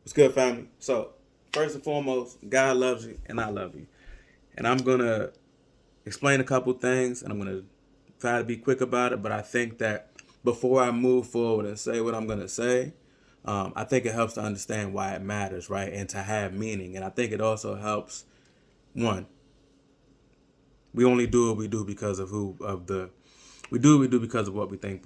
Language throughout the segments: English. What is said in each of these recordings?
It's good, family. So, first and foremost, God loves you and I love you. And I'm going to explain a couple things and I'm going to try to be quick about it. But I think that before I move forward and say what I'm going to say, I think it helps to understand why it matters, right? And to have meaning. And I think it also helps, one, we only do what we do because of we do what we do because of what we think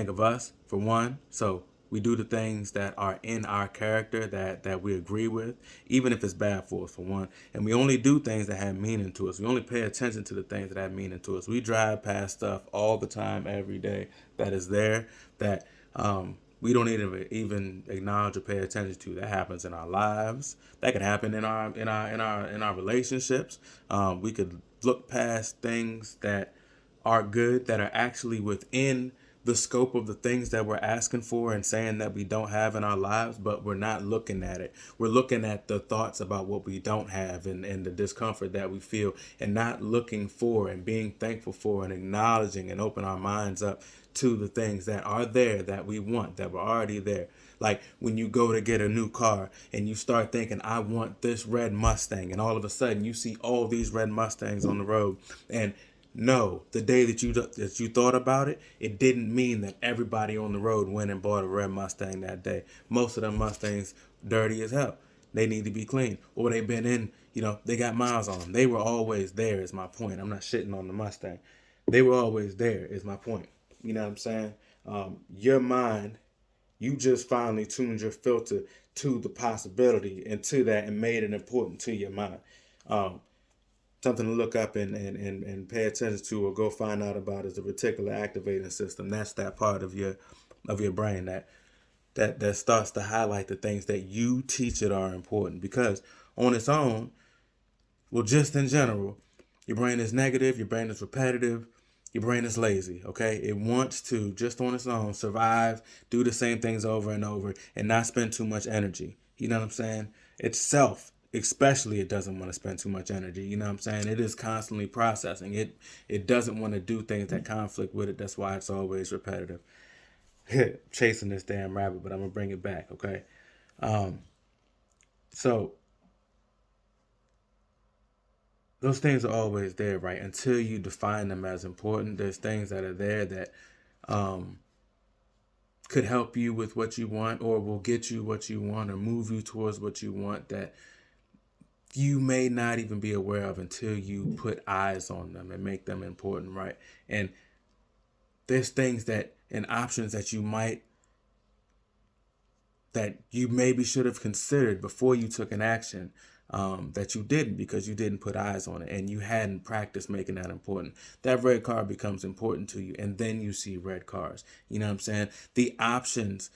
of us, for one. So we do the things that are in our character that we agree with, even if it's bad for us, for one. And we only do things that have meaning to us. We only pay attention to the things that have meaning to us. We drive past stuff all the time, every day, that is there, that we don't even acknowledge or pay attention to. That happens in our lives. That could happen in our relationships. We could look past things that are good, that are actually within the scope of the things that we're asking for and saying that we don't have in our lives, but we're not looking at it. We're looking at the thoughts about what we don't have, and the discomfort that we feel, and not looking for and being thankful for and acknowledging and open our minds up to the things that are there, that we want, that were already there. Like when you go to get a new car and you start thinking, I want this red Mustang, and all of a sudden you see all these red Mustangs on the road. And no, the day that you thought about it, it didn't mean that everybody on the road went and bought a red Mustang that day. Most of them Mustangs dirty as hell. They need to be clean, or they've been in. They got miles on them. They were always there. Is my point. I'm not shitting on the Mustang. They were always there. Is my point. You know what I'm saying? Your mind, you just finally tuned your filter to the possibility and to that, and made it important to your mind. Um, Something to look up and pay attention to, or go find out about, is the reticular activating system. That's that part of your brain that starts to highlight the things that you teach it are important. Because on its own, well, just in general, your brain is negative, your brain is repetitive, your brain is lazy, okay? It wants to, just on its own, survive, do the same things over and over, and not spend too much energy. You know what I'm saying? Itself, especially, it doesn't want to spend too much energy. You know what I'm saying? It is constantly processing. It doesn't want to do things that conflict with it. That's why it's always repetitive. Chasing this damn rabbit, but I'm gonna bring it back, okay? Um, so those things are always there, right? Until you define them as important, there's things that are there that um, could help you with what you want, or will get you what you want, or move you towards what you want, that you may not even be aware of until you put eyes on them and make them important, right? And there's things that, and options that you maybe should have considered before you took an action, that you didn't, because you didn't put eyes on it and you hadn't practiced making that important. That red car becomes important to you, and then you see red cars. You know what I'm saying? The options,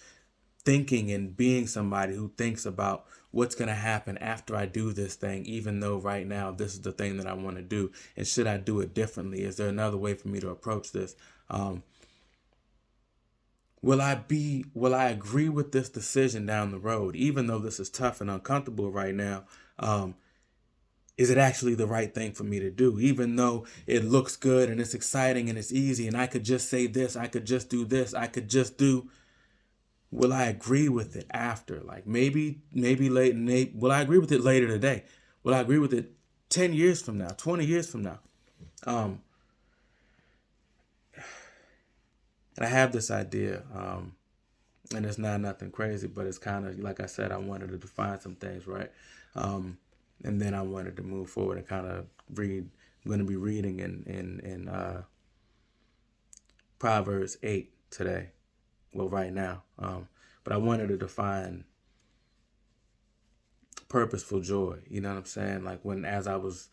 thinking and being somebody who thinks about what's going to happen after I do this thing, even though right now this is the thing that I want to do. And should I do it differently? Is there another way for me to approach this? Um, will I agree with this decision down the road, even though this is tough and uncomfortable right now? Um, is it actually the right thing for me to do? Even though it looks good and it's exciting and it's easy, and I could just say this, I could just do this, I could just do. Will I agree with it after? Like maybe late. Will I agree with it later today? Will I agree with it 10 years from now, 20 years from now? Um, and I have this idea. And it's not nothing crazy, but it's kind of like I said, I wanted to define some things, right? Um, and then I wanted to move forward and kind of read. I'm going to be reading in Proverbs 8 today. Well, right now. But I wanted to define purposeful joy. You know what I'm saying? Like when as I was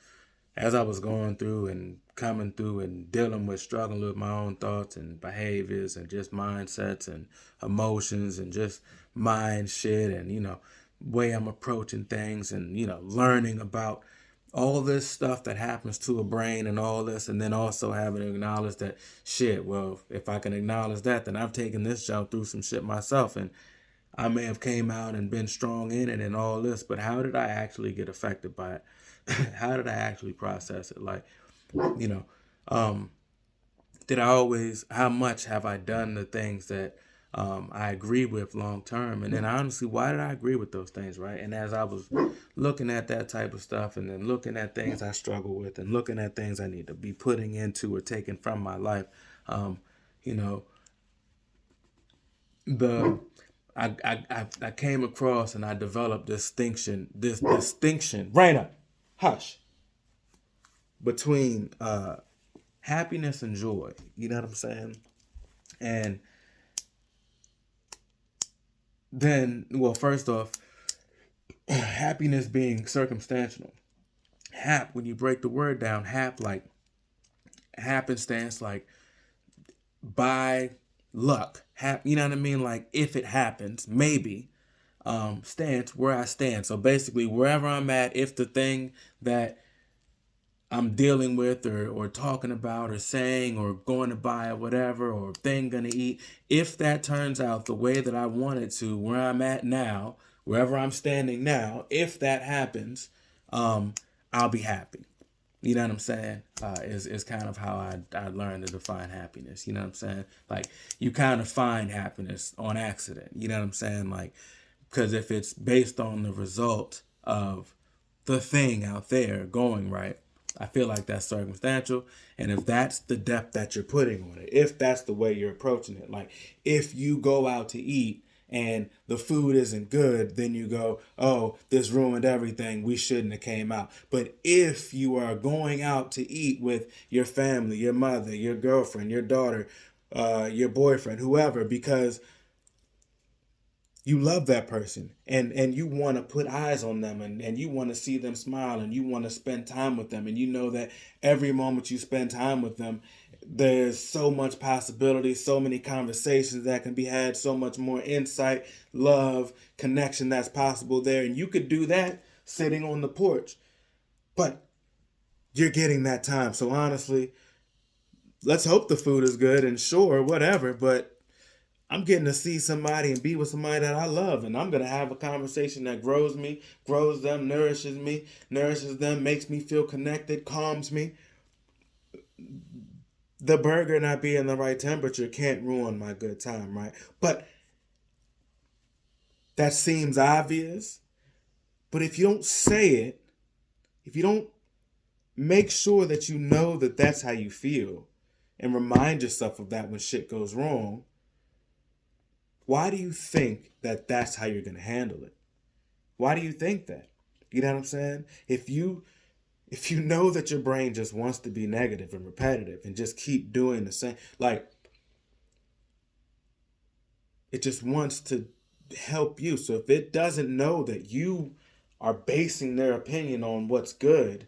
going through and coming through and dealing with, struggling with my own thoughts and behaviors and just mindsets and emotions and just mind shit, and way I'm approaching things, and learning about all this stuff that happens to a brain and all this, and then also having to acknowledge that shit, well, if I can acknowledge that, then I've taken this jump through some shit myself, and I may have came out and been strong in it and all this, but how did I actually get affected by it? How did I actually process it? Like, you know, um, did I always, how much have I done the things that I agree with long term. And then honestly, why did I agree with those things, right? And as I was looking at that type of stuff, and then looking at things I struggle with, and looking at things I need to be putting into or taking from my life, um, you know, the I came across and I developed this distinction, Raina, hush, between happiness and joy. You know what I'm saying? And then, well, first off, happiness being circumstantial. When you break the word down, like happenstance, like by luck. You know what I mean? Like if it happens, maybe. Stance, where I stand. So basically, wherever I'm at, if the thing that I'm dealing with or talking about or saying or going to buy or whatever or thing gonna eat, if that turns out the way that I want it to, where I'm at now, wherever I'm standing now, if that happens, I'll be happy. You know what I'm saying? Is kind of how I learned to define happiness. You know what I'm saying? Like you kind of find happiness on accident. You know what I'm saying? Like because if it's based on the result of the thing out there going right, I feel like that's circumstantial. And if that's the depth that you're putting on it, if that's the way you're approaching it, like if you go out to eat and the food isn't good, then you go, oh, this ruined everything. We shouldn't have came out. But if you are going out to eat with your family, your mother, your girlfriend, your daughter, your boyfriend, whoever, because you love that person and you want to put eyes on them and you want to see them smile and you want to spend time with them and you know that every moment you spend time with them there's so much possibility, so many conversations that can be had, so much more insight, love, connection that's possible there, and you could do that sitting on the porch, but you're getting that time. So honestly, let's hope the food is good and sure, whatever, but I'm getting to see somebody and be with somebody that I love. And I'm going to have a conversation that grows me, grows them, nourishes them, makes me feel connected, calms me. The burger not being the right temperature can't ruin my good time, right? But that seems obvious. But if you don't say it, if you don't make sure that you know that that's how you feel and remind yourself of that when shit goes wrong, why do you think that that's how you're going to handle it? Why do you think that? You know what I'm saying? If you know that your brain just wants to be negative and repetitive and just keep doing the same, like it just wants to help you. So if it doesn't know that you are basing their opinion on what's good,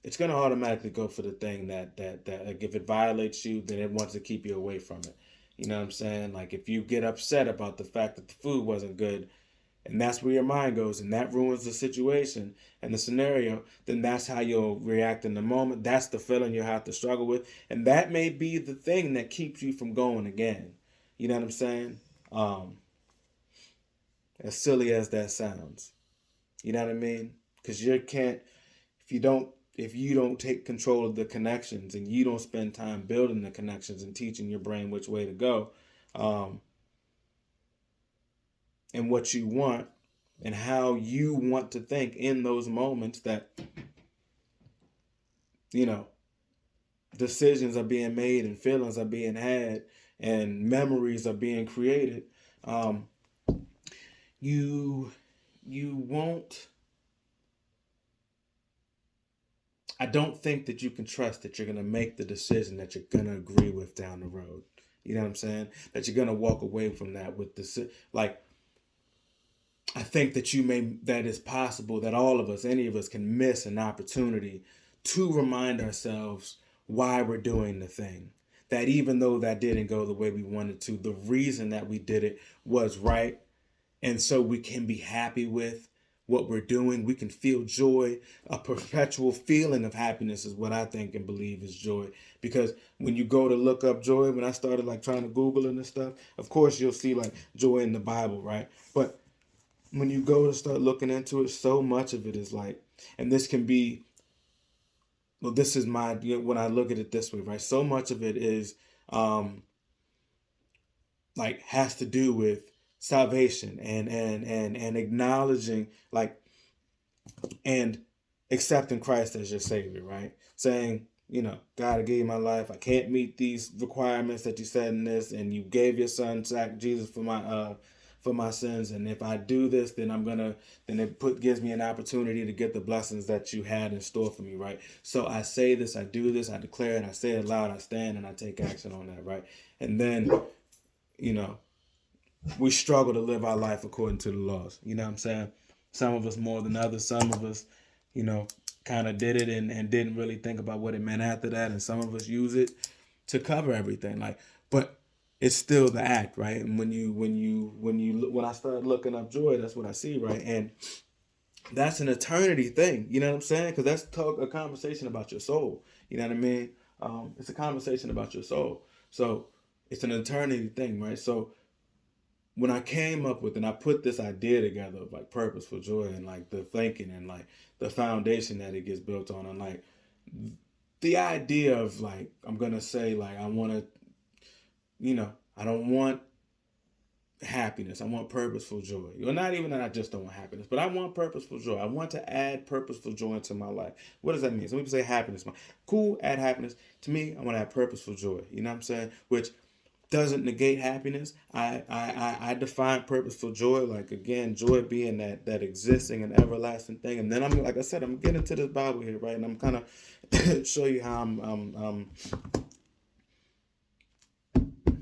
it's gonna automatically go for the thing that like if it violates you, then it wants to keep you away from it. You know what I'm saying? Like if you get upset about the fact that the food wasn't good, and that's where your mind goes, and that ruins the situation and the scenario, then that's how you'll react in the moment. That's the feeling you'll have to struggle with, and that may be the thing that keeps you from going again. You know what I'm saying? As silly as that sounds, you know what I mean? Because you can't if you don't take control of the connections and you don't spend time building the connections and teaching your brain which way to go, and what you want and how you want to think in those moments that, you know, decisions are being made and feelings are being had and memories are being created, you won't. I don't think that you can trust that you're going to make the decision that you're going to agree with down the road. You know what I'm saying? That you're going to walk away from that with the, like, I think that it's possible that all of us, any of us, can miss an opportunity to remind ourselves why we're doing the thing. That even though that didn't go the way we wanted to, the reason that we did it was right. And so we can be happy with what we're doing. We can feel joy. A perpetual feeling of happiness is what I think and believe is joy. Because when you go to look up joy, when I started like trying to Google it and stuff, of course you'll see like joy in the Bible, right? But when you go to start looking into it, so much of it is like, and this can be, well, this is my, when I look at it this way, right? So much of it is like has to do with salvation and acknowledging like and accepting Christ as your Savior, right? Saying, God, I gave you my life. I can't meet these requirements that you said in this, and you gave your son, Jesus, for my sins. And if I do this, then gives me an opportunity to get the blessings that you had in store for me, right? So I say this, I do this, I declare it, I say it loud, I stand, and I take action on that, right? And then, we struggle to live our life according to the laws. You know what I'm saying? Some of us more than others. Some of us, kind of did it and didn't really think about what it meant after that. And some of us use it to cover everything. But it's still the act, right? And when I started looking up joy, that's what I see, right? And that's an eternity thing. You know what I'm saying? Because that's a conversation about your soul. You know what I mean? It's a conversation about your soul. So it's an eternity thing, right? So when I came up with and I put this idea together of like purposeful joy and like the thinking and like the foundation that it gets built on, and like the idea of like, I'm gonna say like I want to, I don't want happiness. I want purposeful joy. Well, not even that I just don't want happiness, but I want purposeful joy. I want to add purposeful joy into my life. What does that mean? Some people say happiness. Cool, add happiness. To me, I want to add purposeful joy. You know what I'm saying? Which doesn't negate happiness. I define purposeful joy, like again, joy being that existing and everlasting thing. And then I'm like I said, I'm getting to this Bible here, right? And I'm kind of show you how I'm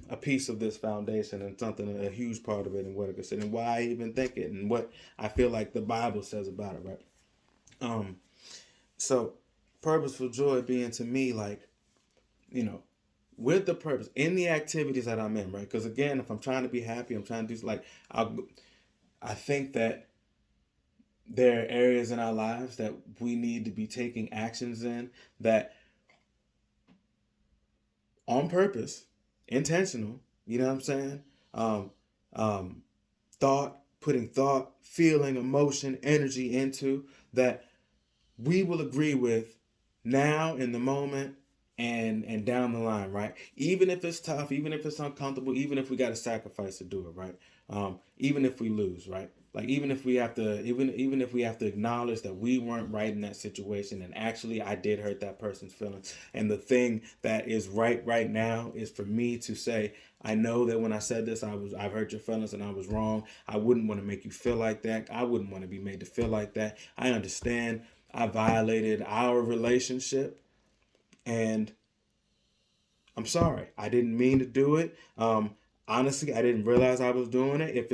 a piece of this foundation and something, a huge part of it, and what I consider, and why I even think it, and what I feel like the Bible says about it, right? So purposeful joy being to me like, with the purpose in the activities that I'm in, right? Because again, if I'm trying to be happy, I'm trying to do like I think that there are areas in our lives that we need to be taking actions in that on purpose, intentional. You know what I'm saying? Putting thought, feeling, emotion, energy into that we will agree with now in the moment and down the line, right? Even if it's tough, even if it's uncomfortable, even if we got to sacrifice to do it, right? Even if we lose, right? Like even if we have to, even if we have to acknowledge that we weren't right in that situation, and actually I did hurt that person's feelings, and the thing that is right now is for me to say, I know that when I said this, I've hurt your feelings and I was wrong. I wouldn't want to make you feel like that. I wouldn't want to be made to feel like that. I understand I violated our relationship, and I'm sorry. I didn't mean to do it. Honestly, I didn't realize I was doing it. If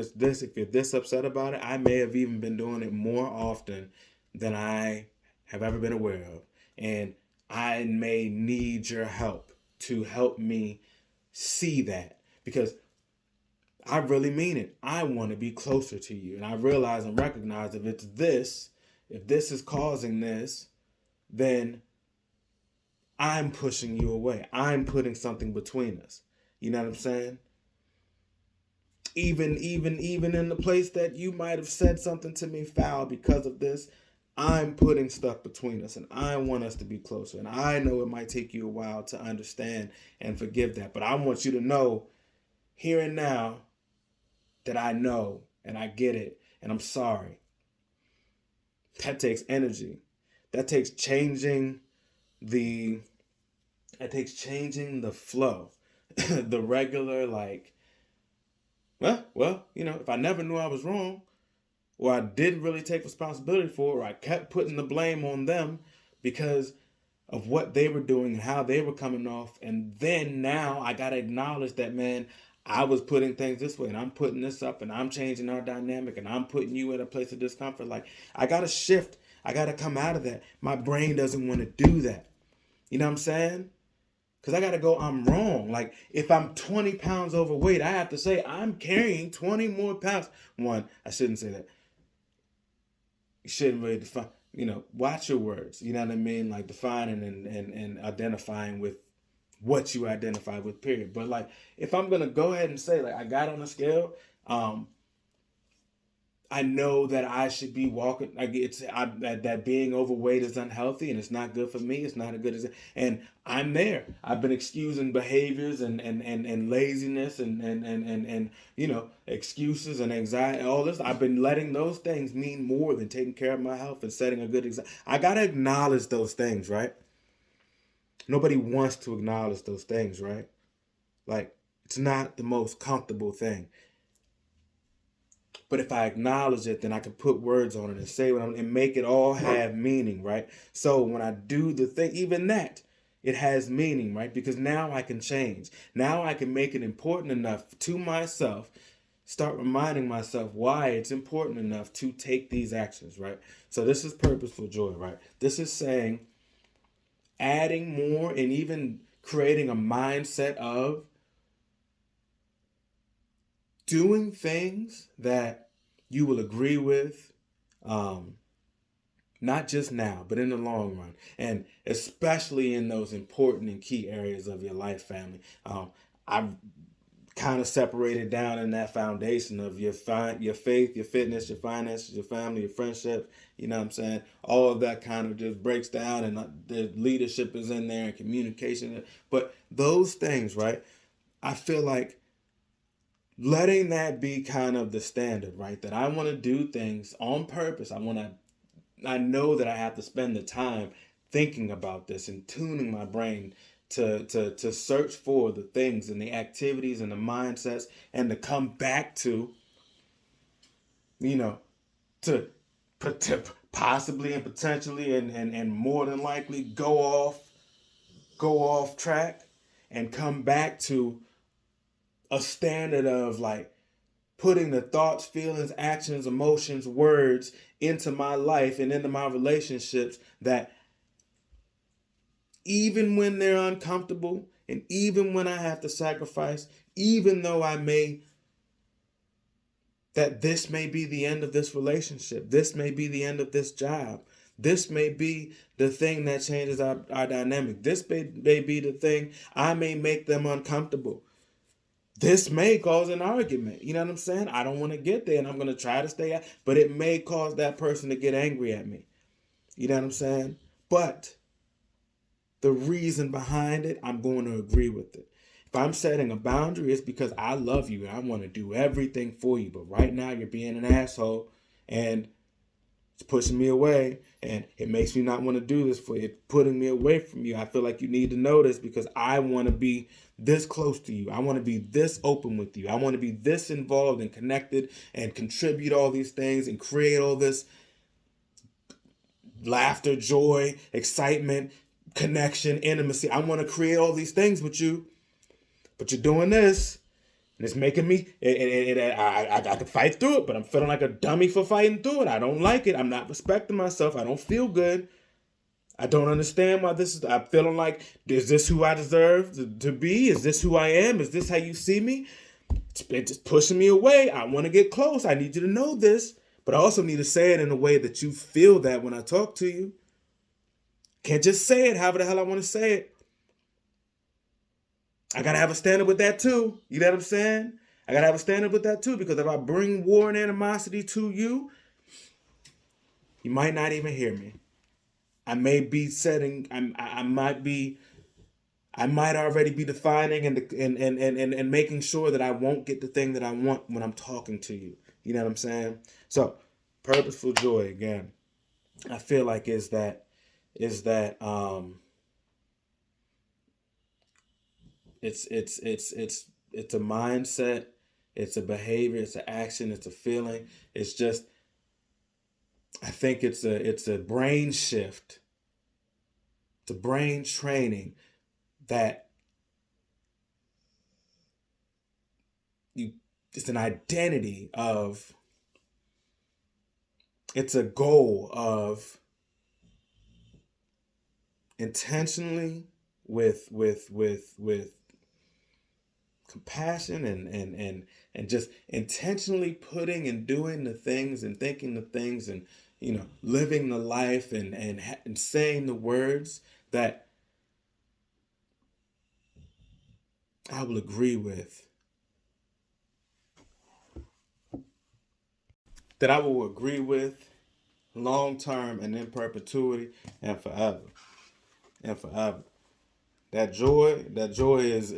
you're this upset about it, I may have even been doing it more often than I have ever been aware of. And I may need your help to help me see that, because I really mean it. I want to be closer to you. And I realize and recognize if this is causing this, then I'm pushing you away. I'm putting something between us. You know what I'm saying? Even in the place that you might have said something to me foul because of this, I'm putting stuff between us, and I want us to be closer. And I know it might take you a while to understand and forgive that, but I want you to know here and now that I know and I get it, and I'm sorry. That takes energy. That takes changing the flow. The regular, like, well, if I never knew I was wrong, or I didn't really take responsibility for it, or I kept putting the blame on them because of what they were doing and how they were coming off, and then now I gotta acknowledge that, man, I was putting things this way, and I'm putting this up, and I'm changing our dynamic, and I'm putting you in a place of discomfort. Like, I gotta shift. I gotta come out of that. My brain doesn't want to do that. You know what I'm saying? Because I got to go, I'm wrong. Like, if I'm 20 pounds overweight, I have to say, I'm carrying 20 more pounds. One, I shouldn't say that. You shouldn't really define, watch your words. You know what I mean? Like, defining and identifying with what you identify with, period. But, like, if I'm going to go ahead and say, like, I got on a scale, I know that I should be walking. Like that being overweight is unhealthy and it's not good for me. It's not as good as, and I'm there. I've been excusing behaviors and laziness and excuses and anxiety. All this. I've been letting those things mean more than taking care of my health and setting a good example. I gotta acknowledge those things, right? Nobody wants to acknowledge those things, right? Like, it's not the most comfortable thing. But if I acknowledge it, then I can put words on it and say what and make it all have meaning, right? So when I do the thing, even that, it has meaning, right? Because now I can change. Now I can make it important enough to myself, start reminding myself why it's important enough to take these actions, right? So this is purposeful joy, right? This is saying adding more and even creating a mindset of doing things that you will agree with, not just now, but in the long run, and especially in those important and key areas of your life, family. I've kind of separated down in that foundation of your faith, your fitness, your finances, your family, your friendship. You know what I'm saying? All of that kind of just breaks down, and the leadership is in there and communication. But those things, right? I feel like letting that be kind of the standard, right? That I want to do things on purpose. I know that I have to spend the time thinking about this and tuning my brain to search for the things and the activities and the mindsets, and to come back to, to possibly and potentially and more than likely go off track and come back to a standard of like putting the thoughts, feelings, actions, emotions, words into my life and into my relationships that even when they're uncomfortable and even when I have to sacrifice, even though that this may be the end of this relationship, this may be the end of this job, this may be the thing that changes our dynamic, this may be the thing I may make them uncomfortable. This may cause an argument. You know what I'm saying? I don't want to get there and I'm going to try to stay out, but it may cause that person to get angry at me. You know what I'm saying? But the reason behind it, I'm going to agree with it. If I'm setting a boundary, it's because I love you and I want to do everything for you. But right now you're being an asshole and it's pushing me away, and it makes me not want to do this for you. It's putting me away from you. I feel like you need to know this because I want to be this close to you. I want to be this open with you. I want to be this involved and connected and contribute all these things and create all this laughter, joy, excitement, connection, intimacy. I want to create all these things with you, but you're doing this. And it's making me, I can fight through it, but I'm feeling like a dummy for fighting through it. I don't like it. I'm not respecting myself. I don't feel good. I don't understand why this is. I'm feeling like, is this who I deserve to be? Is this who I am? Is this how you see me? It's just pushing me away. I want to get close. I need you to know this. But I also need to say it in a way that you feel that when I talk to you. Can't just say it however the hell I want to say it. I gotta have a standard with that too. You know what I'm saying? I gotta have a standard with that too, because if I bring war and animosity to you, you might not even hear me. I may be setting. I might already be defining and making sure that I won't get the thing that I want when I'm talking to you. You know what I'm saying? So, purposeful joy again. I feel like is that it's a mindset, it's a behavior, it's an action, it's a feeling. It's just, I think it's a brain shift. It's a brain training that it's an identity of, it's a goal of intentionally with compassion and just intentionally putting and doing the things and thinking the things and living the life and saying the words that I will agree with. that I will agree with long term and in perpetuity and forever. And forever. That joy is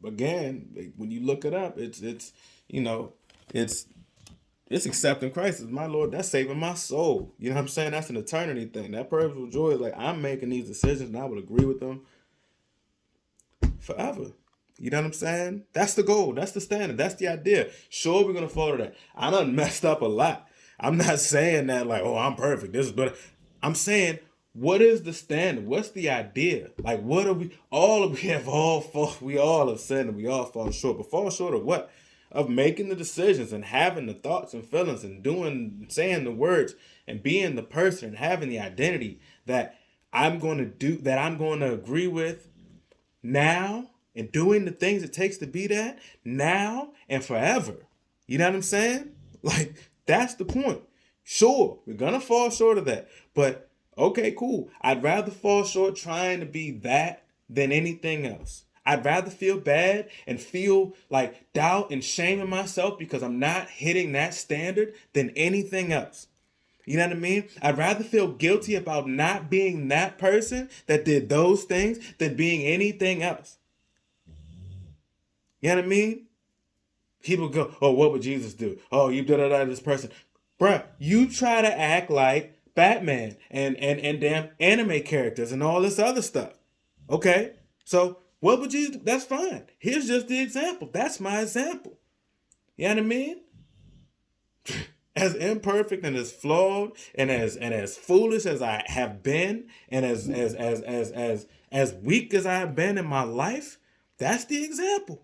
again, when you look it up, it's you know, it's it's accepting Christ as my Lord. That's saving my soul. You know what I'm saying? That's an eternity thing. That purposeful joy is like I'm making these decisions and I would agree with them forever. You know what I'm saying? That's the goal. That's the standard. That's the idea. Sure, we're gonna follow that. I done messed up a lot. I'm not saying that like, oh, I'm perfect. This is better. I'm saying, what is the standard? What's the idea? Like, what are we? We all have sinned and we all fall short. But fall short of what? Of making the decisions and having the thoughts and feelings and saying the words and being the person and having the identity that I'm going to do, that I'm going to agree with now, and doing the things it takes to be that now and forever. You know what I'm saying? Like, that's the point. Sure, we're going to fall short of that. But, okay, cool. I'd rather fall short trying to be that than anything else. I'd rather feel bad and feel like doubt and shame in myself because I'm not hitting that standard than anything else. You know what I mean? I'd rather feel guilty about not being that person that did those things than being anything else. You know what I mean? People go, oh, what would Jesus do? Oh, you did that to this person. Bruh, you try to act like Batman and damn anime characters and all this other stuff. Okay? So, what would Jesus do? That's fine. Here's just the example. That's my example. You know what I mean? As imperfect and as flawed and as foolish as I have been and as weak as I have been in my life, that's the example.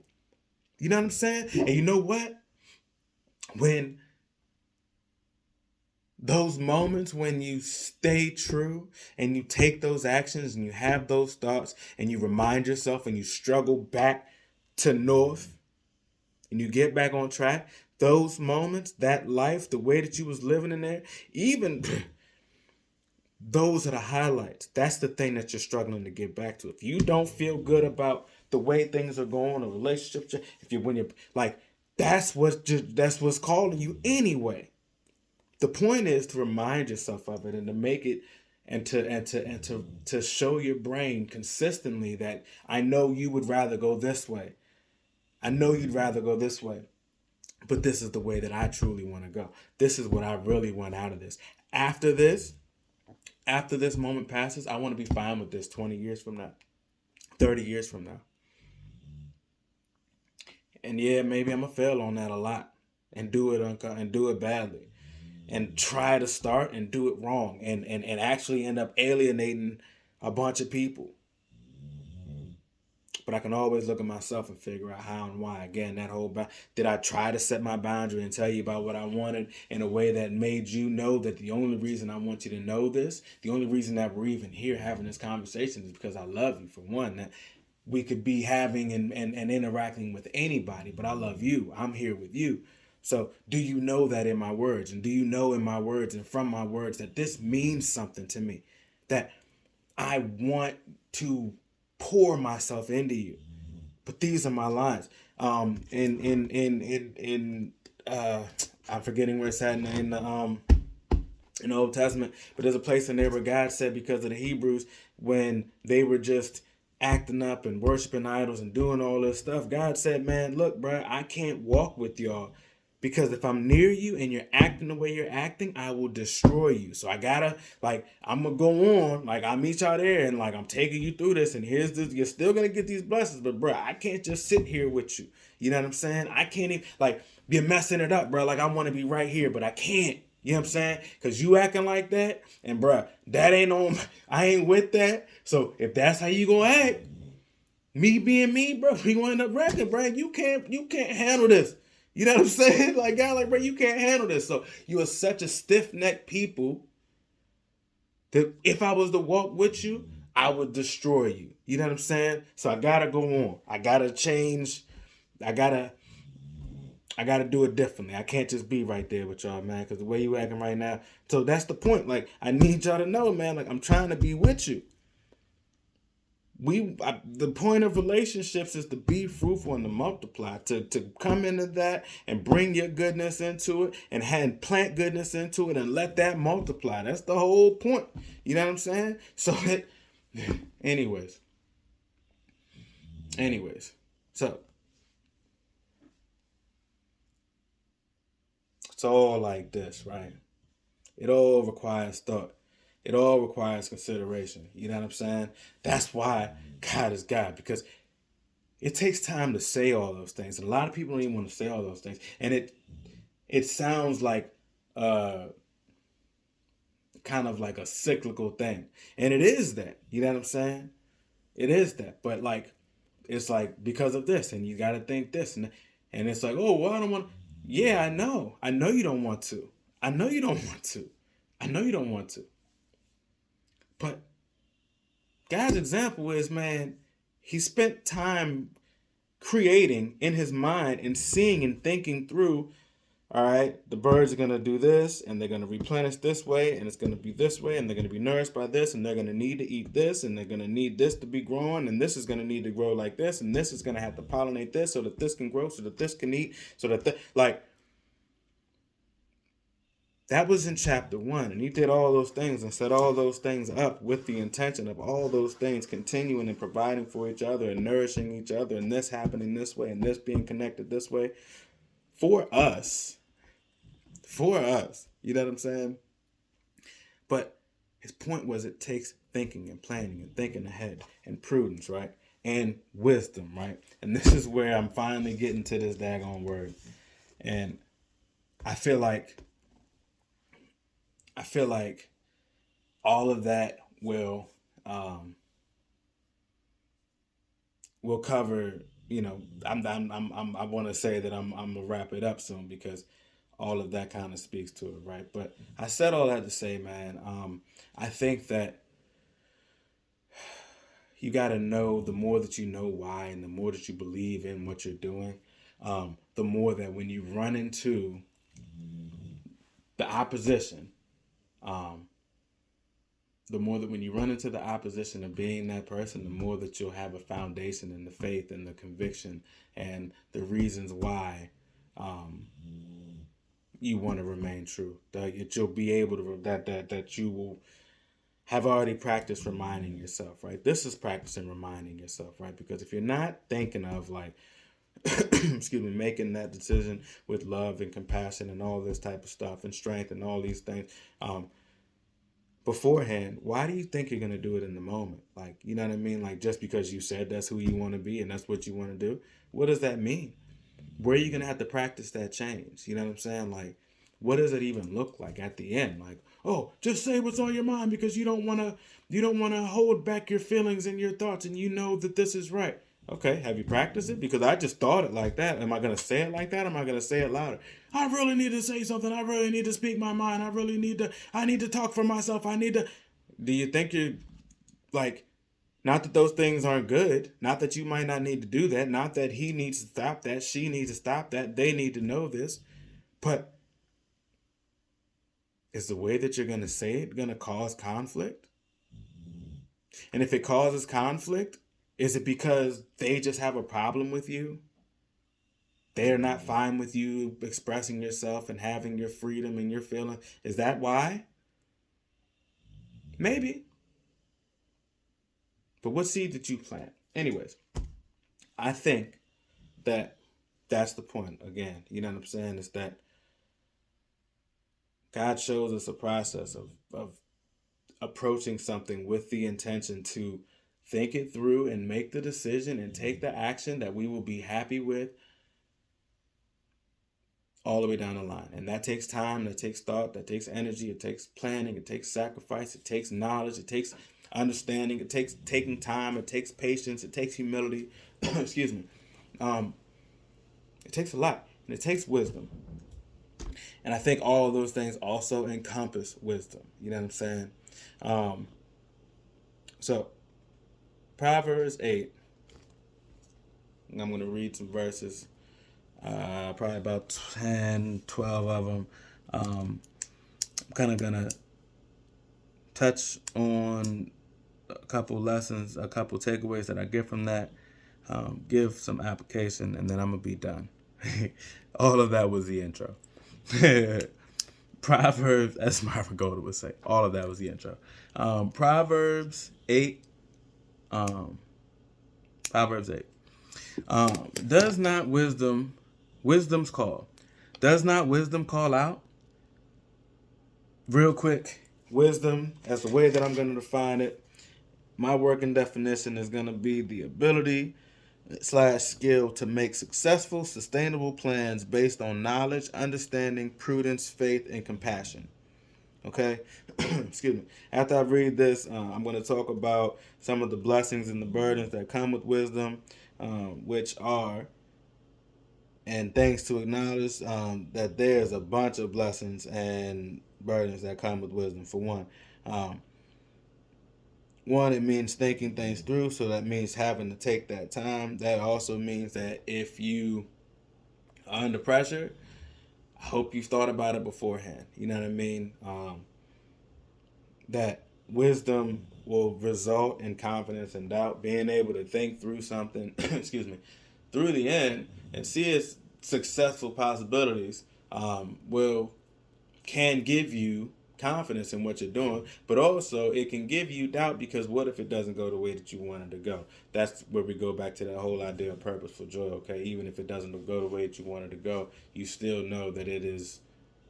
You know what I'm saying? And you know what? When those moments when you stay true and you take those actions and you have those thoughts and you remind yourself and you struggle back to north and you get back on track, those moments, that life, the way that you was living in there, even those are the highlights. That's the thing that you're struggling to get back to. If you don't feel good about the way things are going, a relationship, when you're like, that's what's calling you anyway. The point is to remind yourself of it and to make it and to show your brain consistently that I know you would rather go this way. I know you'd rather go this way. But this is the way that I truly want to go. This is what I really want out of this. After this moment passes, I want to be fine with this 20 years from now, 30 years from now. And yeah, maybe I'm going to fail on that a lot and do it badly and try to start and do it wrong and actually end up alienating a bunch of people. But I can always look at myself and figure out how and why. Again, did I try to set my boundary and tell you about what I wanted in a way that made you know that the only reason I want you to know this, the only reason that we're even here having this conversation is because I love you, for one. That we could be having and interacting with anybody, but I love you. I'm here with you. So do you know that in my words? And do you know in my words and from my words that this means something to me? That I want to pour myself into you. But these are my lines. I'm forgetting where it's at in the Old Testament, but there's a place in there where God said, because of the Hebrews, when they were just acting up and worshiping idols and doing all this stuff, God said, man, look, bro, I can't walk with y'all. Because if I'm near you and you're acting the way you're acting, I will destroy you. So I'm going to go on. Like, I'll meet y'all there and, I'm taking you through this. And here's this. You're still going to get these blessings. But, bro, I can't just sit here with you. You know what I'm saying? I can't even, you're messing it up, bro. I want to be right here, but I can't. You know what I'm saying? Because you acting like that. And, bro, that ain't on, I ain't with that. So if that's how you going to act, me being me, bro, we going to end up wrecking, bro. You can't handle this. You know what I'm saying? God, bro, you can't handle this. So you are such a stiff-necked people that if I was to walk with you, I would destroy you. You know what I'm saying? So I gotta go on. I gotta change. I gotta do it differently. I can't just be right there with y'all, man, because the way you acting right now. So that's the point. I need y'all to know, man, I'm trying to be with you. the point of relationships is to be fruitful and to multiply, to come into that and bring your goodness into it and plant goodness into it and let that multiply. That's the whole point. You know what I'm saying? So anyways, so it's all like this, right? It all requires thought. It all requires consideration. You know what I'm saying? That's why God is God, because it takes time to say all those things. And a lot of people don't even want to say all those things. And it sounds like kind of like a cyclical thing. And it is that. You know what I'm saying? It is that. But like, it's like because of this, and you got to think this. And it's like, oh, well, I don't want to. Yeah, I know. I know you don't want to. I know you don't want to. I know you don't want to. But God's example is, man, he spent time creating in his mind and seeing and thinking through, all right, the birds are going to do this and they're going to replenish this way and it's going to be this way and they're going to be nourished by this and they're going to need to eat this and they're going to need this to be growing and this is going to need to grow like this and this is going to have to pollinate this so that this can grow, so that this can eat, so that, like, that was in chapter 1, and he did all those things and set all those things up with the intention of all those things continuing and providing for each other and nourishing each other and this happening this way and this being connected this way for us. You know what I'm saying? But his point was it takes thinking and planning and thinking ahead and prudence, right? And wisdom, right? And this is where I'm finally getting to this daggone word. And I feel like all of that will cover. You know, I want to say that I'm gonna wrap it up soon because all of that kind of speaks to it, right? But I said all that to say, man, I think that you got to know, the more that you know why and the more that you believe in what you're doing, the more that when you run into the opposition, the more that when you run into the opposition of being that person, the more that you'll have a foundation in the faith and the conviction and the reasons why you want to remain true. That you'll be able to, that you will have already practiced reminding yourself, right? This is practicing reminding yourself, right? Because if you're not thinking of like, excuse me, making that decision with love and compassion and all this type of stuff and strength and all these things, beforehand, why do you think you're going to do it in the moment? Like, you know what I mean? Like, just because you said that's who you want to be and that's what you want to do, what does that mean? Where are you going to have to practice that change? You know what I'm saying? Like, what does it even look like at the end? Like, oh, just say what's on your mind because you don't want to hold back your feelings and your thoughts and you know that this is right. Okay, have you practiced it? Because I just thought it like that. Am I going to say it like that? Or am I going to say it louder? I really need to say something. I really need to speak my mind. I need to talk for myself. Do you think you're like, not that those things aren't good, not that you might not need to do that, not that he needs to stop that, she needs to stop that, they need to know this, but is the way that you're going to say it going to cause conflict? And if it causes conflict, is it because they just have a problem with you? They're not fine with you expressing yourself and having your freedom and your feelings? Is that why? Maybe. But what seed did you plant? Anyways, I think that that's the point. Again, you know what I'm saying? Is that God shows us a process of approaching something with the intention to think it through and make the decision and take the action that we will be happy with all the way down the line. And that takes time, that takes thought, that takes energy, it takes planning, it takes sacrifice, it takes knowledge, it takes understanding, it takes taking time, it takes patience, it takes humility. Excuse me. It takes a lot, and it takes wisdom. And I think all of those things also encompass wisdom. You know what I'm saying? So, Proverbs 8. I'm going to read some verses, probably about 10, 12 of them. I'm kind of going to touch on a couple lessons, a couple takeaways that I get from that, give some application, and then I'm going to be done. All of that was the intro. Proverbs, as Marvin Golder would say, all of that was the intro. Proverbs 8. Proverbs 8. Does not wisdom's call? Does not wisdom call out? Real quick, wisdom, as the way that I'm going to define it, my working definition is going to be the ability / skill to make successful, sustainable plans based on knowledge, understanding, prudence, faith, and compassion. Okay? Excuse me. After I read this, I'm going to talk about some of the blessings and the burdens that come with wisdom, which are, and thanks to acknowledge that there's a bunch of blessings and burdens that come with wisdom. For one, it means thinking things through, so that means having to take that time. That also means that if you are under pressure, I hope you've thought about it beforehand. You know what I mean? That wisdom will result in confidence and doubt. Being able to think through something, excuse me, through the end and see its successful possibilities can give you confidence in what you're doing, but also it can give you doubt, because what if it doesn't go the way that you wanted to go? That's where we go back to that whole idea of purposeful joy. Okay, even if it doesn't go the way that you wanted to go, you still know that it is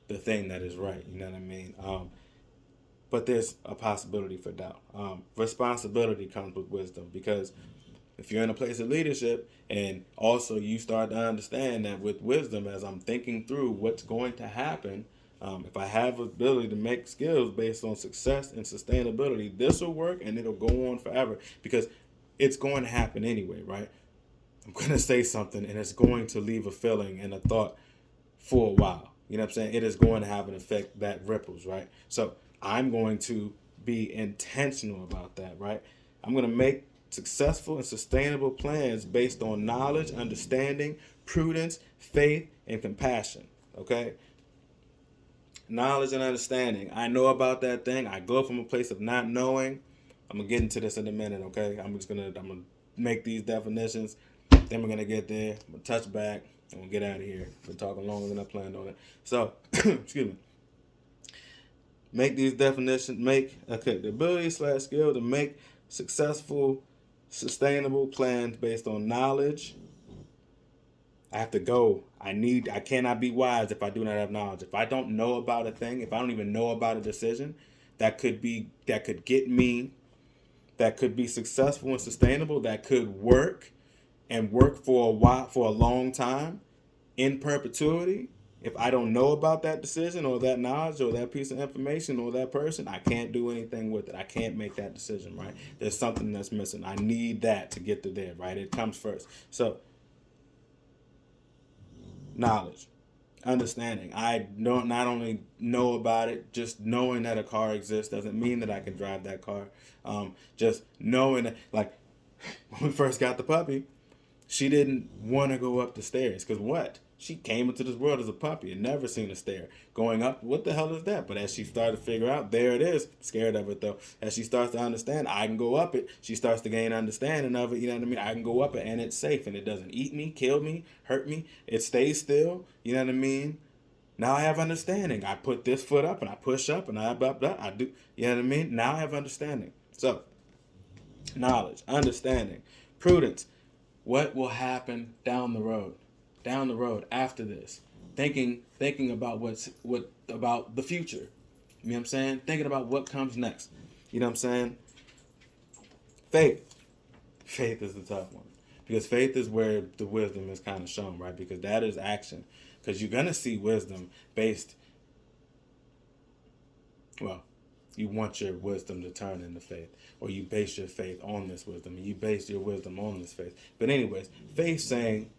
the thing that is right. You know what I mean? But there's a possibility for doubt. Responsibility comes with wisdom, because if you're in a place of leadership, and also you start to understand that with wisdom, as I'm thinking through what's going to happen, if I have the ability to make skills based on success and sustainability, this will work and it'll go on forever, because it's going to happen anyway, right? I'm going to say something and it's going to leave a feeling and a thought for a while. You know what I'm saying? It is going to have an effect that ripples, right? So I'm going to be intentional about that, right? I'm going to make successful and sustainable plans based on knowledge, understanding, prudence, faith, and compassion, okay? Knowledge and understanding. I know about that thing. I go from a place of not knowing. I'm going to get into this in a minute, okay? I'm going to make these definitions. Then we're going to get there. I'm going to touch back, and we'll get out of here. We're talking longer than I planned on it. So, excuse me. Make these definitions, the ability / skill to make successful, sustainable plans based on knowledge. I have to go. I cannot be wise if I do not have knowledge. If I don't know about a thing, if I don't even know about a decision, that could get me, that could be successful and sustainable, that could work and work for a while, for a long time, in perpetuity. If I don't know about that decision or that knowledge or that piece of information or that person, I can't do anything with it. I can't make that decision, right? There's something that's missing. I need that to get to there, right? It comes first. So, knowledge, understanding. I don't not only know about it, just knowing that a car exists doesn't mean that I can drive that car. Just knowing that, like, when we first got the puppy, she didn't want to go up the stairs, because what? She came into this world as a puppy and never seen a stair. Going up, what the hell is that? But as she started to figure out, there it is. Scared of it, though. As she starts to understand, I can go up it. She starts to gain understanding of it. You know what I mean? I can go up it and it's safe and it doesn't eat me, kill me, hurt me. It stays still. You know what I mean? Now I have understanding. I put this foot up and I push up and I blah, blah, I do. You know what I mean? Now I have understanding. So, knowledge, understanding, prudence. What will happen down the road? Down the road after this, thinking about what about the future. You know what I'm saying? Thinking about what comes next. You know what I'm saying? Faith is the tough one, because faith is where the wisdom is kind of shown, right? Because that is action. Because you're gonna see wisdom based. Well, you want your wisdom to turn into faith, or you base your faith on this wisdom, and you base your wisdom on this faith. But anyways, faith saying,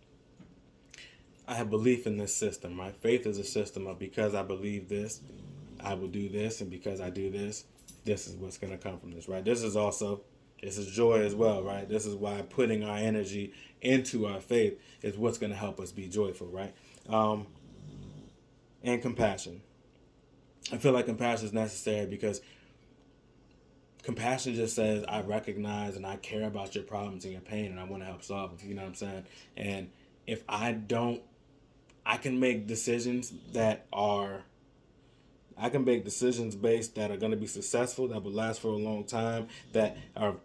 I have belief in this system, right? Faith is a system of, because I believe this, I will do this, and because I do this, this is what's going to come from this, right? This is joy as well, right? This is why putting our energy into our faith is what's going to help us be joyful, right? And compassion. I feel like compassion is necessary, because Compassion just says, I recognize and I care about your problems and your pain, and I want to help solve them. You know what I'm saying? And if I don't, I can make decisions based that are going to be successful, that will last for a long time, that are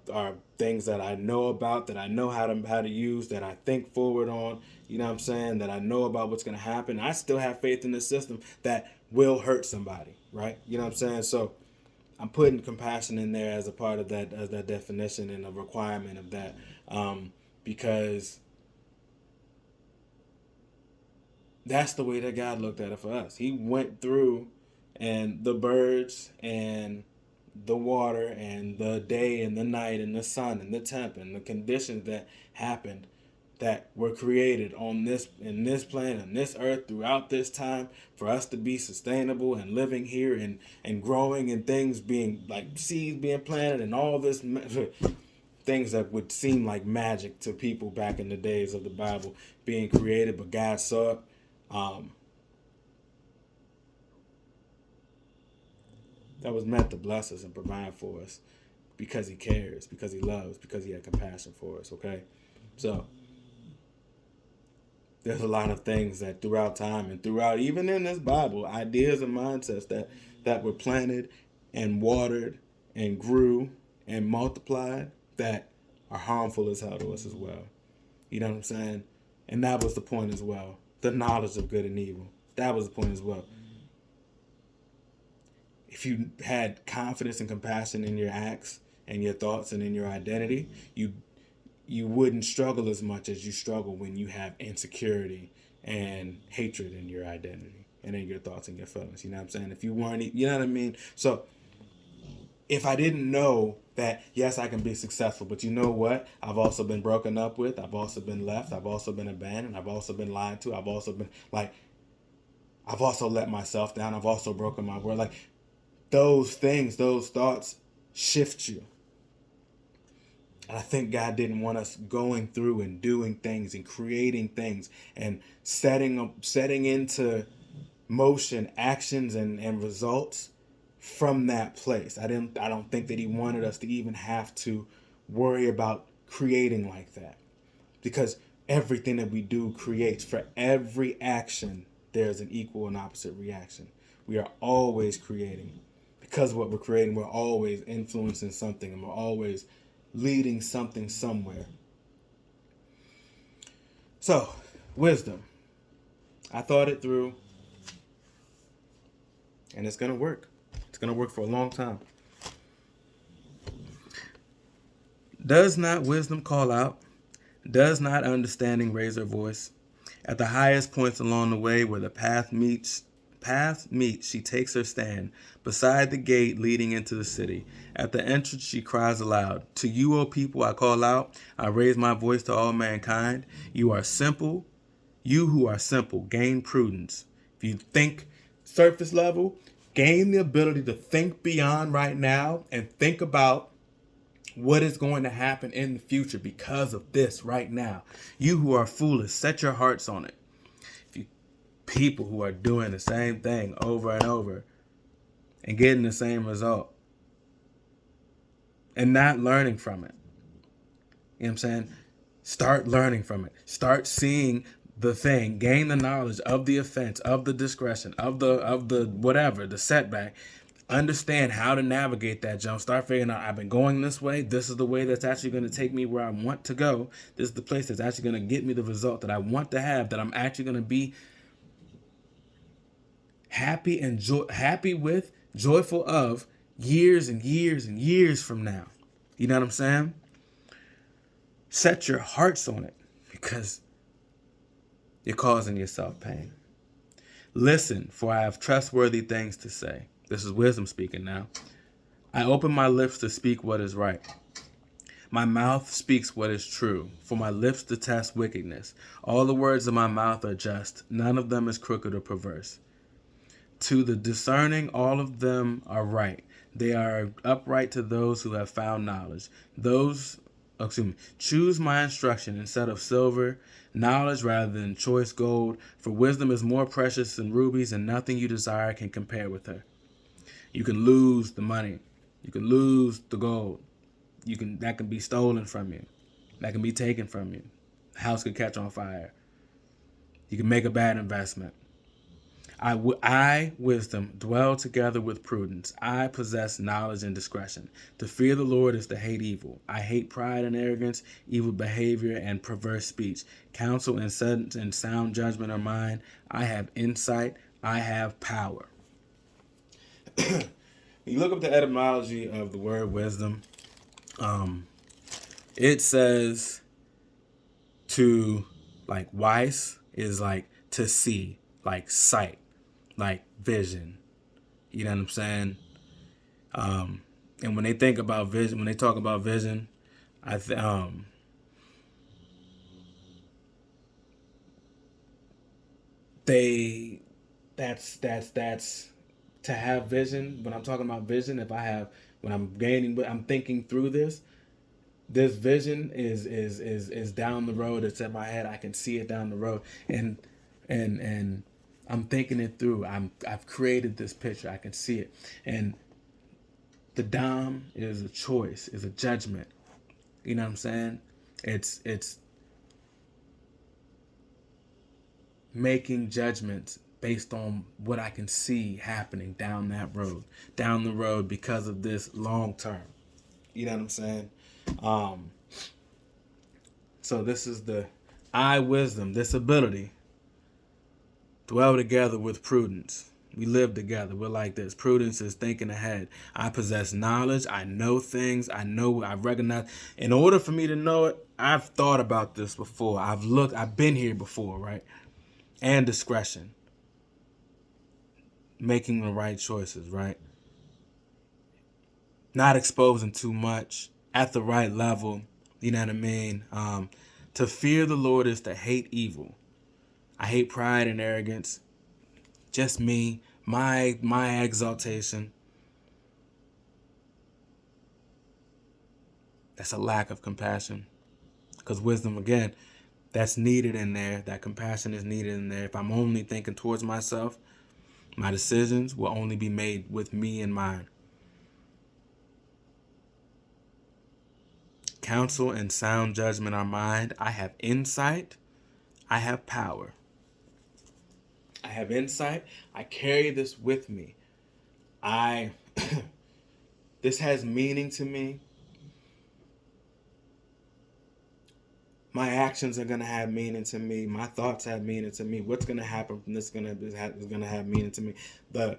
things that I know about, that I know how to use, that I think forward on, you know what I'm saying, that I know about what's going to happen. I still have faith in the system that will hurt somebody, right? You know what I'm saying? So I'm putting compassion in there as a part of that, as that definition and a requirement of that, because that's the way that God looked at it for us. He went through and the birds and the water and the day and the night and the sun and the temp and the conditions that happened, that were created on this planet, on this earth, throughout this time, for us to be sustainable and living here and growing, and things being like seeds being planted and all this things that would seem like magic to people back in the days of the Bible being created, but God saw it. That was meant to bless us and provide for us, because he cares, because he loves, because he had compassion for us, okay? So there's a lot of things that throughout time and throughout, even in this Bible, ideas and mindsets that were planted and watered and grew and multiplied, that are harmful as hell to us as well. You know what I'm saying? And that was the point as well. The knowledge of good and evil. That was the point as well. If you had confidence and compassion in your acts and your thoughts and in your identity, you wouldn't struggle as much as you struggle when you have insecurity and hatred in your identity and in your thoughts and your feelings. You know what I'm saying? If you weren't, you know what I mean? So if I didn't know that, yes, I can be successful, but you know what? I've also been broken up with. I've also been left. I've also been abandoned. I've also been lied to. I've also let myself down. I've also broken my word. Like, those things, those thoughts shift you. And I think God didn't want us going through and doing things and creating things and setting into motion actions and results from that place. I don't think that he wanted us to even have to worry about creating like that, because everything that we do creates. For every action, there's an equal and opposite reaction. We are always creating. Because what we're creating, we're always influencing something, and we're always leading something somewhere. So, wisdom. I thought it through, and it's going to work. It's going to work for a long time. Does not wisdom call out? Does not understanding raise her voice? At the highest points along the way where the path meets, she takes her stand. Beside the gate leading into the city, at the entrance she cries aloud, to you, O people, I call out. I raise my voice to all mankind. You are simple. You who are simple, gain prudence. If you think surface level, gain the ability to think beyond right now and think about what is going to happen in the future because of this right now. You who are foolish, set your hearts on it. People who are doing the same thing over and over and getting the same result and not learning from it. You know what I'm saying? Start learning from it. Start seeing the thing. Gain the knowledge of the offense, of the discretion, of the whatever, the setback. Understand how to navigate that jump. Start figuring out, I've been going this way. This is the way that's actually going to take me where I want to go. This is the place that's actually going to get me the result that I want to have, that I'm actually going to be happy and joyful of years and years and years from now. You know what I'm saying? Set your hearts on it, because you're causing yourself pain. Listen, for I have trustworthy things to say. This is wisdom speaking now. I open my lips to speak what is right. My mouth speaks what is true, for my lips detest wickedness. All the words of my mouth are just. None of them is crooked or perverse. To the discerning, all of them are right. They are upright to those who have found knowledge. Choose my instruction instead of silver, knowledge rather than choice gold. For wisdom is more precious than rubies, and nothing you desire can compare with her. You can lose the money. You can lose the gold. That can be stolen from you. That can be taken from you. The house could catch on fire. You can make a bad investment. I, wisdom, dwell together with prudence. I possess knowledge and discretion. To fear the Lord is to hate evil. I hate pride and arrogance, evil behavior, and perverse speech. Counsel and sound judgment are mine. I have insight. I have power. You look up the etymology of the word wisdom. It says to, like, wise is like to see, like sight, like vision. You know what I'm saying? And when they think about vision, when they talk about vision, that's to have vision. When I'm talking about vision, when I'm thinking through this vision is down the road. It's in my head. I can see it down the road, and I'm thinking it through. I've created this picture. I can see it, and the dom is a choice, is a judgment. You know what I'm saying? It's making judgments based on what I can see happening down the road because of this long term. You know what I'm saying? So this is the wisdom, this ability, dwell together with prudence. We live together. We're like this. Prudence is thinking ahead. I possess knowledge. I know things. I recognize. In order for me to know it, I've thought about this before. I've been here before, right? And discretion. Making the right choices, right? Not exposing too much at the right level. You know what I mean? To fear the Lord is to hate evil. I hate pride and arrogance. Just me, my exaltation. That's a lack of compassion. Because wisdom, again, that's needed in there. That compassion is needed in there. If I'm only thinking towards myself, my decisions will only be made with me in mind. Counsel and sound judgment are mine. I have insight. I have power. I have insight. I carry this with me. This has meaning to me. My actions are going to have meaning to me. My thoughts have meaning to me. What's going to happen from this is going to have meaning to me. The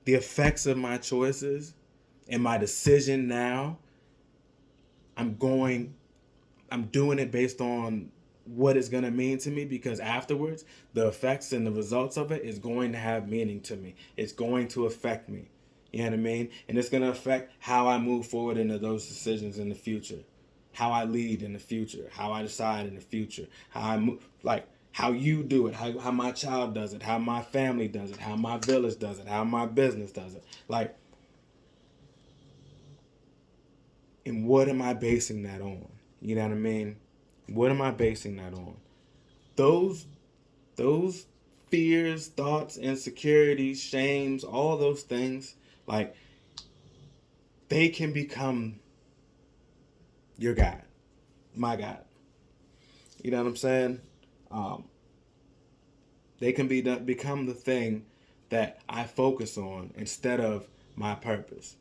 effects of my choices and my decision now, I'm doing it based on what it's going to mean to me, because afterwards, the effects and the results of it is going to have meaning to me. It's going to affect me. You know what I mean? And it's going to affect how I move forward into those decisions in the future, how I lead in the future, how I decide in the future, how I move, like how you do it, how my child does it, how my family does it, how my village does it, how my business does it. Like, and what am I basing that on? You know what I mean? What am I basing that on? Those fears, thoughts, insecurities, shames, all those things, like, they can become your God, my God. You know what I'm saying? They can become the thing that I focus on instead of my purpose.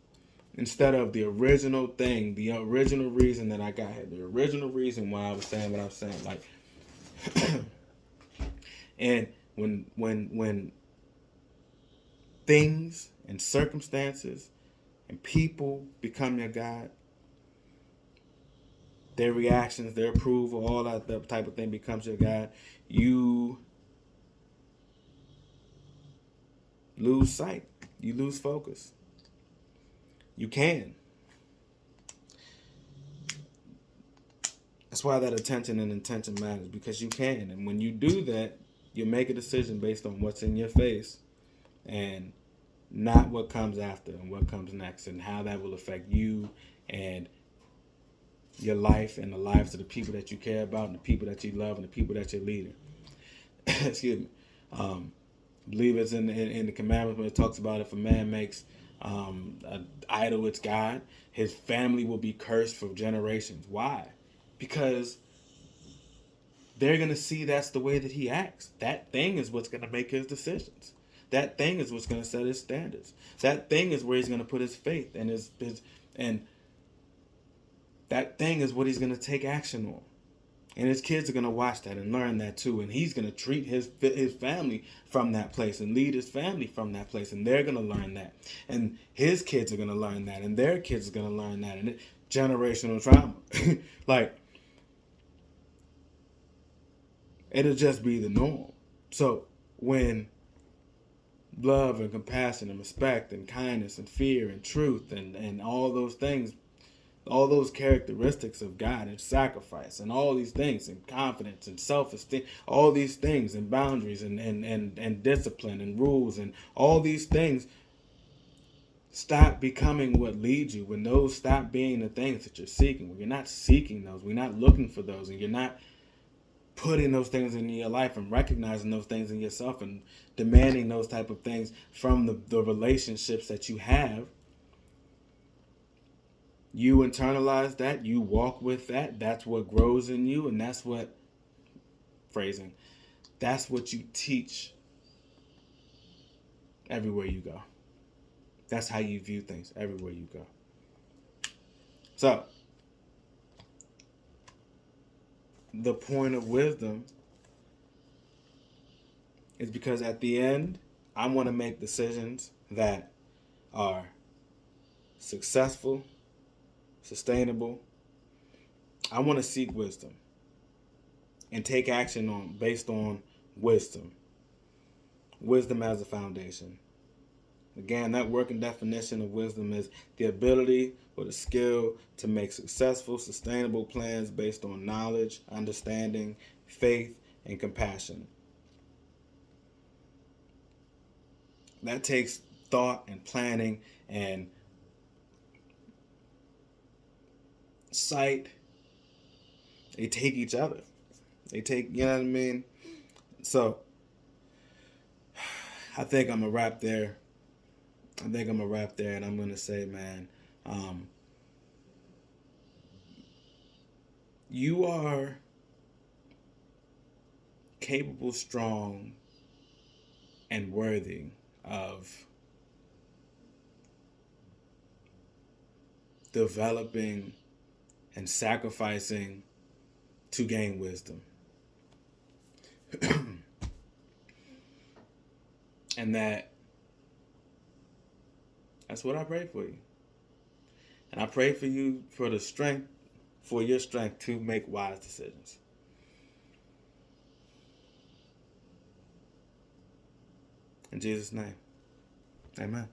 Instead of the original thing, the original reason that I got here, the original reason why I was saying what I was saying. Like, and when things and circumstances and people become your God, their reactions, their approval, all that type of thing becomes your God, you lose sight. You lose focus. You can. That's why that attention and intention matters, because you can. And when you do that, you make a decision based on what's in your face and not what comes after and what comes next, and how that will affect you and your life and the lives of the people that you care about and the people that you love and the people that you're leading. Excuse me. I believe it's in the commandments when it talks about if a man makes an idol its God, his family will be cursed for generations. Why? Because they're going to see that's the way that he acts. That thing is what's going to make his decisions. That thing is what's going to set his standards. That thing is where he's going to put his faith and his and that thing is what he's going to take action on. And his kids are going to watch that and learn that too. And he's going to treat his family from that place and lead his family from that place. And they're going to learn that. And his kids are going to learn that. And their kids are going to learn that. And generational trauma. Like, it'll just be the norm. So when love and compassion and respect and kindness and fear and truth and all those things, all those characteristics of God and sacrifice and all these things and confidence and self-esteem, all these things and boundaries and discipline and rules and all these things stop becoming what leads you, when those stop being the things that you're seeking, when you're not seeking those, when you're not looking for those, and you're not putting those things in your life and recognizing those things in yourself and demanding those type of things from the relationships that you have, you internalize that, you walk with that, that's what grows in you, and that's what, that's what you teach everywhere you go. That's how you view things everywhere you go. So, the point of wisdom is because at the end, I want to make decisions that are successful, sustainable. I want to seek wisdom and take action based on wisdom. Wisdom as a foundation. Again, that working definition of wisdom is the ability or the skill to make successful, sustainable plans based on knowledge, understanding, faith, and compassion. That takes thought and planning and sight. They take each other. They take, you know what I mean? So, I think I'm going to wrap there. And I'm going to say, man, you are capable, strong, and worthy of developing and sacrificing to gain wisdom. And that's what I pray for you. And I pray for you for your strength to make wise decisions. In Jesus' name, amen.